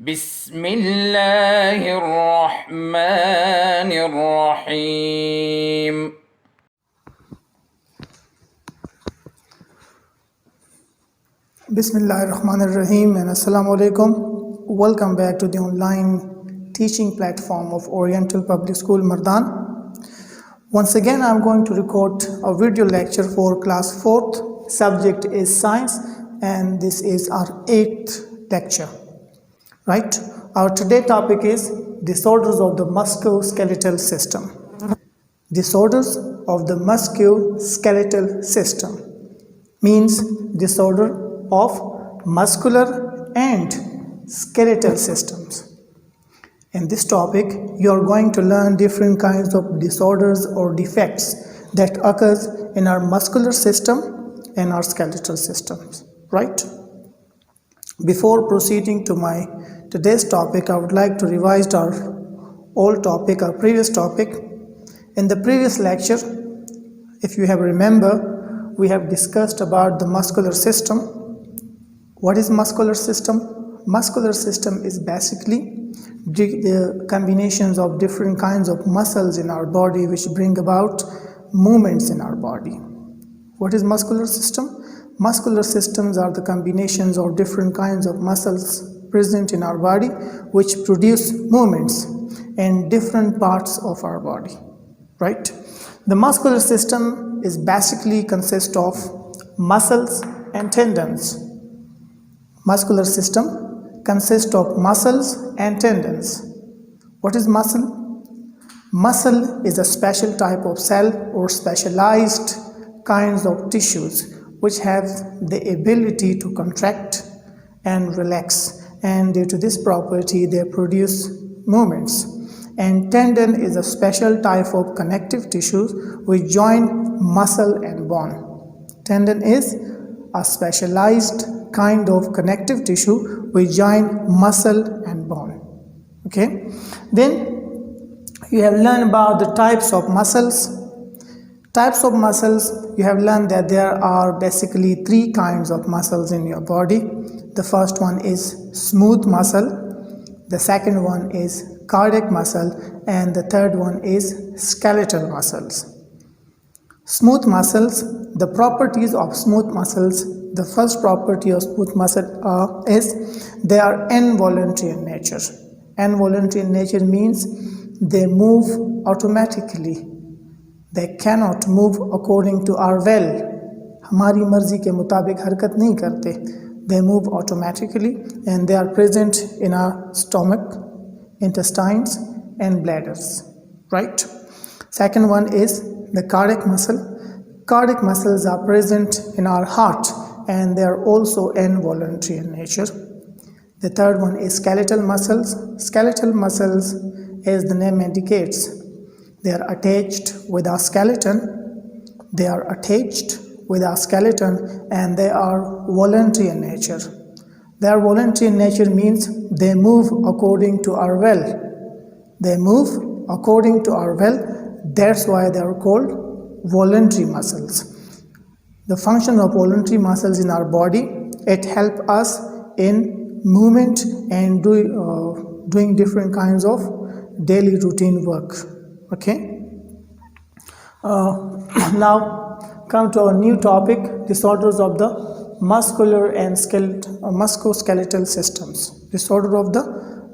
بسم اللہ الرحمن الرحیم. Bismillahirrahmanirrahim and Assalamu alaikum. Welcome back to the online teaching platform of Oriental Public School Mardan. Once again I'm going to record a video lecture for class 4th. Subject is science and this is our 8th lecture. Right? Our today topic is disorders of the musculoskeletal system. Disorders of the musculoskeletal system means disorder of muscular and skeletal systems. In this topic, you are going to learn different kinds of disorders or defects that occurs in our muscular system and our skeletal systems, right? Before proceeding to my today's topic, I would like to revise our previous topic. In the previous lecture, if you have remember, we have discussed about the muscular system. What is muscular system? Muscular system is basically the combinations of different kinds of muscles in our body which bring about movements in our body. What is muscular system? Muscular systems are the combinations of different kinds of muscles present in our body which produce movements in different parts of our body, right? The muscular system is basically consists of muscles and tendons. Muscular system consists of muscles and tendons. What is muscle? Muscle is a special type of cell or specialized kinds of tissues which have the ability to contract and relax, and due to this property they produce movements. And tendon is a special type of connective tissues which join muscle and bone. Tendon is a specialized kind of connective tissue which join muscle and bone. Okay, then you have learned about the types of muscles. Types of muscles, you have learned that there are basically 3 kinds of muscles in your body. The first one is smooth muscle, the second one is cardiac muscle, and the third one is skeletal muscles. Smooth muscles, the properties of smooth muscles, the first property of smooth muscle is they are involuntary in nature. Involuntary in nature means they move automatically. They cannot move according to our will. ہماری مرضی کے مطابق حرکت نہیں کرتے. They move automatically and they are present in our stomach, intestines and bladders, right? Second one is the cardiac muscle. Cardiac muscles are present in our heart and they are also involuntary in nature. The third one is skeletal muscles. Skeletal muscles, as the name indicates, they are attached with our skeleton. They are attached with our skeleton and they are voluntary in nature. They are voluntary in nature means they move according to our will. They move according to our will. That's why they are called voluntary muscles. The function of voluntary muscles in our body, it helps us in movement and doing different kinds of daily routine work. Okay. Now come to our new topic, disorders of the muscular and musculoskeletal systems. Disorder of the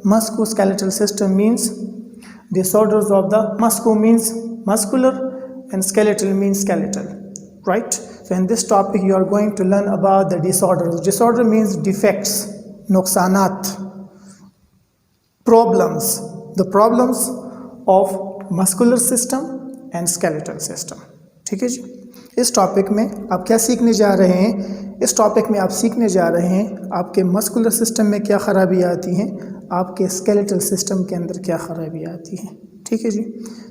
musculoskeletal system means disorders of the means muscular and skeletal means skeletal, right? So in this topic you are going to learn about the disorders. Disorder means defects, nuqsanat, problems, the problems of muscular system and skeletal system. ٹھیک ہے جی. اس topic میں آپ کیا سیکھنے جا رہے ہیں؟ اس topic میں آپ سیکھنے جا رہے ہیں آپ کے مسکولر سسٹم میں کیا خرابیاں آتی ہیں، آپ کے اسکیلیٹل سسٹم کے اندر کیا خرابیاں آتی ہیں. ٹھیک ہے جی.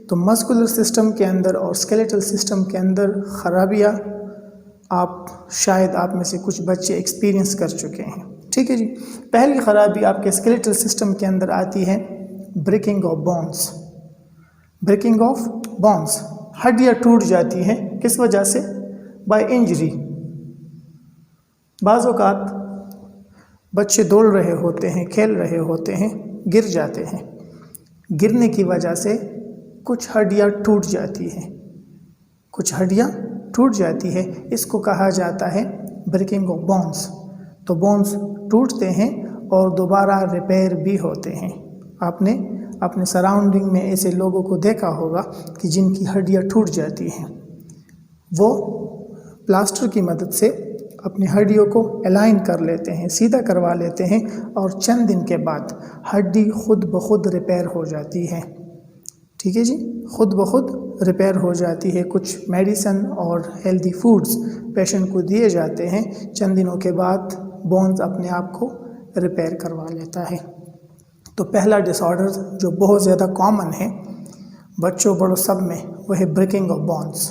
تو مسکولر سسٹم کے اندر اور اسکیلیٹل سسٹم کے اندر خرابیاں شاید آپ میں سے کچھ بچے ایکسپیرینس کر چکے ہیں. ٹھیک ہے جی. پہلی خرابی آپ کے اسکیلیٹل سسٹم کے اندر آتی ہے breaking of bones. Breaking of bones, ہڈیاں ٹوٹ جاتی ہیں. کس وجہ سے؟ By injury. بعض اوقات بچے دوڑ رہے ہوتے ہیں، کھیل رہے ہوتے ہیں، گر جاتے ہیں. گرنے کی وجہ سے کچھ ہڈیاں ٹوٹ جاتی ہیں، کچھ ہڈیاں ٹوٹ جاتی ہے. اس کو کہا جاتا ہے بریکنگ آف بونس. تو بونس ٹوٹتے ہیں اور دوبارہ ریپیئر بھی ہوتے ہیں. آپ نے اپنے سراؤنڈنگ میں ایسے لوگوں کو دیکھا ہوگا کہ جن کی ہڈیاں ٹوٹ جاتی ہیں. وہ پلاسٹر کی مدد سے اپنی ہڈیوں کو الائن کر لیتے ہیں، سیدھا کروا لیتے ہیں، اور چند دن کے بعد ہڈی خود بخود ریپیئر ہو جاتی ہے. ٹھیک ہے جی، خود بخود ریپیئر ہو جاتی ہے. کچھ میڈیسن اور ہیلدی فوڈز پیشنٹ کو دیے جاتے ہیں، چند دنوں کے بعد بونز اپنے آپ کو ریپیئر کروا لیتا ہے. تو پہلا ڈس آرڈر جو بہت زیادہ کامن ہے بچوں بڑوں سب میں، وہ ہے بریکنگ آف بونس.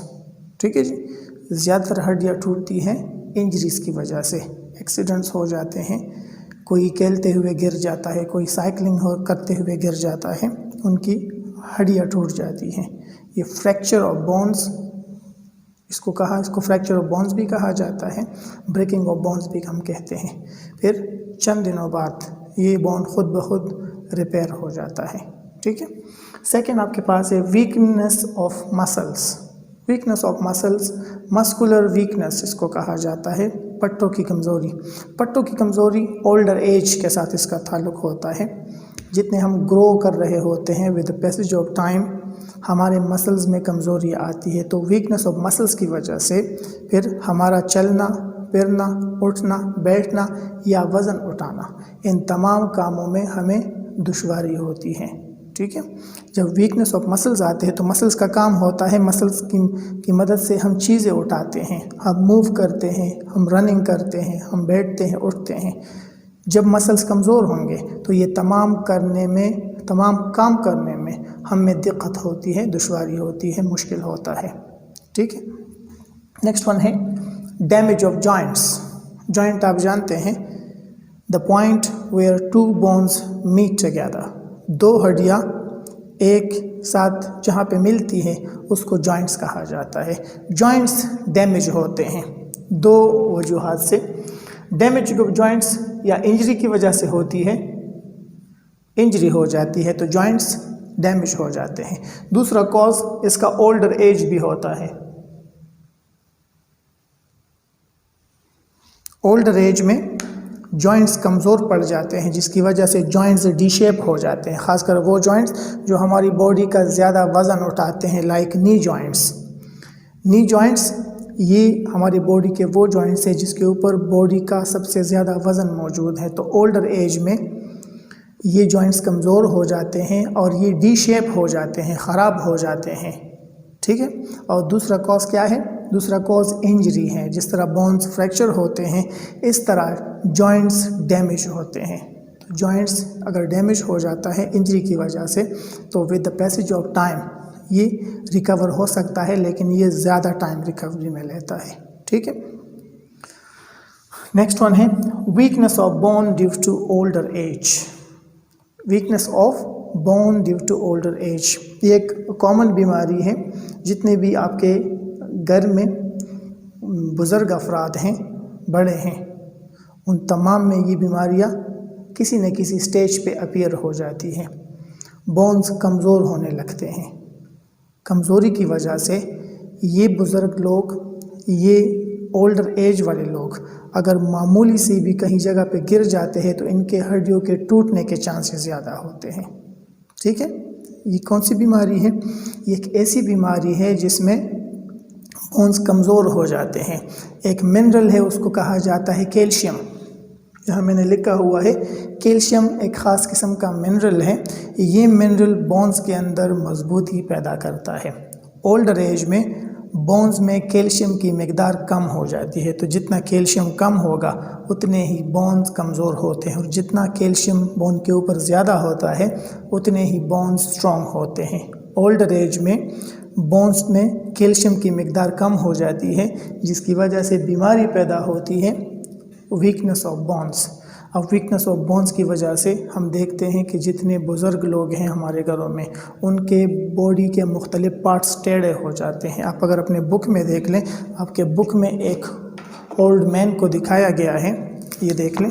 ٹھیک ہے جی، زیادہ تر ہڈیاں ٹوٹتی ہیں انجریز کی وجہ سے. ایکسیڈنٹس ہو جاتے ہیں، کوئی کھیلتے ہوئے گر جاتا ہے، کوئی سائیکلنگ کرتے ہوئے گر جاتا ہے، ان کی ہڈیاں ٹوٹ جاتی ہیں. یہ فریکچر آف بونس اس کو فریکچر آف بونس بھی کہا جاتا ہے، بریکنگ آف بونس بھی ہم کہتے ہیں. پھر چند دنوں بعد یہ بون خود بخود ریپیئر ہو جاتا ہے. ٹھیک ہے. سیکنڈ آپ کے پاس ہے weakness of muscles. Weakness of muscles, muscular weakness اس کو کہا جاتا ہے، پٹوں کی کمزوری. پٹوں کی کمزوری اولڈر ایج کے ساتھ اس کا تعلق ہوتا ہے. جتنے ہم گرو کر رہے ہوتے ہیں with the passage of time ہمارے مسلز میں کمزوری آتی ہے. تو ویکنیس آف مسلس کی وجہ سے پھر ہمارا چلنا پھرنا، اٹھنا بیٹھنا یا وزن اٹھانا، ان تمام کاموں میں ہمیں دشواری ہوتی ہے. ٹھیک ہے. جب ویکنیس آف مسلز آتے ہیں تو مسلز کا کام ہوتا ہے، مسلز کی مدد سے ہم چیزیں اٹھاتے ہیں، ہم موو کرتے ہیں، ہم رننگ کرتے ہیں، ہم بیٹھتے ہیں، اٹھتے ہیں. جب مسلز کمزور ہوں گے تو یہ تمام کام کرنے میں ہمیں دقت ہوتی ہے، دشواری ہوتی ہے، مشکل ہوتا ہے. ٹھیک ہے. نیکسٹ ون ہے ڈیمیج آف جوائنٹس. جوائنٹ آپ جانتے ہیں، the point where two bones meet together. دو ہڈیاں ایک ساتھ جہاں پہ ملتی ہیں اس کو جوائنٹس کہا جاتا ہے. جوائنٹس ڈیمیج ہوتے ہیں دو وجوہات سے. ڈیمیج آف جوائنٹس یا انجری کی وجہ سے ہوتی ہے، انجری ہو جاتی ہے تو جوائنٹس ڈیمیج ہو جاتے ہیں. دوسرا کاز اس کا اولڈر ایج بھی ہوتا ہے. اولڈر ایج میں جوائنٹس کمزور پڑ جاتے ہیں جس کی وجہ سے جوائنٹس ڈی شیپ ہو جاتے ہیں، خاص کر وہ جوائنٹس جو ہماری باڈی کا زیادہ وزن اٹھاتے ہیں، لائک نی جوائنٹس. نی جوائنٹس یہ ہماری باڈی کے وہ جوائنٹس ہیں جس کے اوپر باڈی کا سب سے زیادہ وزن موجود ہے. تو اولڈر ایج میں یہ جوائنٹس کمزور ہو جاتے ہیں اور یہ ڈی شیپ ہو جاتے ہیں، خراب ہو جاتے ہیں. ٹھیک ہے. اور دوسرا کاز کیا ہے؟ دوسرا کاز انجری ہے. جس طرح بونز فریکچر ہوتے ہیں اس طرح جوائنٹس ڈیمیج ہوتے ہیں. جوائنٹس اگر ڈیمیج ہو جاتا ہے انجری کی وجہ سے تو with the passage of time یہ ریکور ہو سکتا ہے، لیکن یہ زیادہ ٹائم ریکوری میں لیتا ہے. ٹھیک ہے. نیکسٹ ون ہے weakness of bone due to older age. Weakness of bone due to older age یہ ایک کامن بیماری ہے. جتنے بھی آپ کے گھر میں بزرگ افراد ہیں، بڑے ہیں، ان تمام میں یہ بیماریاں کسی نہ کسی سٹیج پہ اپیئر ہو جاتی ہیں. بونز کمزور ہونے لگتے ہیں. کمزوری کی وجہ سے یہ بزرگ لوگ، یہ اولڈر ایج والے لوگ اگر معمولی سی بھی کہیں جگہ پہ گر جاتے ہیں تو ان کے ہڈیوں کے ٹوٹنے کے چانسز زیادہ ہوتے ہیں. ٹھیک ہے. یہ کون سی بیماری ہے؟ یہ ایک ایسی بیماری ہے جس میں بونز کمزور ہو جاتے ہیں. ایک منرل ہے اس کو کہا جاتا ہے کیلشیم. یہاں میں نے لکھا ہوا ہے کیلشیم ایک خاص قسم کا منرل ہے. یہ منرل بونز کے اندر مضبوطی پیدا کرتا ہے. اولڈر ایج میں بونز میں کیلشیم کی مقدار کم ہو جاتی ہے، تو جتنا کیلشیم کم ہوگا اتنے ہی بونز کمزور ہوتے ہیں، اور جتنا کیلشیم بون کے اوپر زیادہ ہوتا ہے اتنے ہی بونز اسٹرانگ ہوتے ہیں. اولڈر ایج میں بونز میں کیلشیم کی مقدار کم ہو جاتی ہے جس کی وجہ سے بیماری پیدا ہوتی ہے ویکنیس آف بونز. اب ویکنیس آف بونز کی وجہ سے ہم دیکھتے ہیں کہ جتنے بزرگ لوگ ہیں ہمارے گھروں میں ان کے باڈی کے مختلف پارٹس ٹیڑھے ہو جاتے ہیں. آپ اگر اپنے بک میں دیکھ لیں، آپ کے بک میں ایک اولڈ مین کو دکھایا گیا ہے، یہ دیکھ لیں،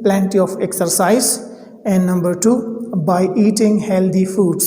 plenty of exercise and number 2 by eating healthy foods।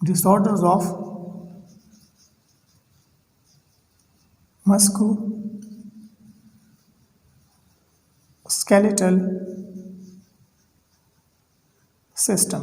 disorders of musculoskeletal system।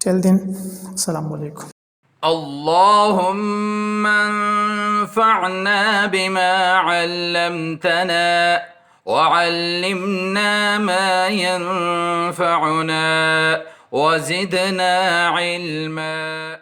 Till then, Assalamu alaikum. اللهم انفعنا بما علمتنا وعلمنا ما ينفعنا وزدنا علما.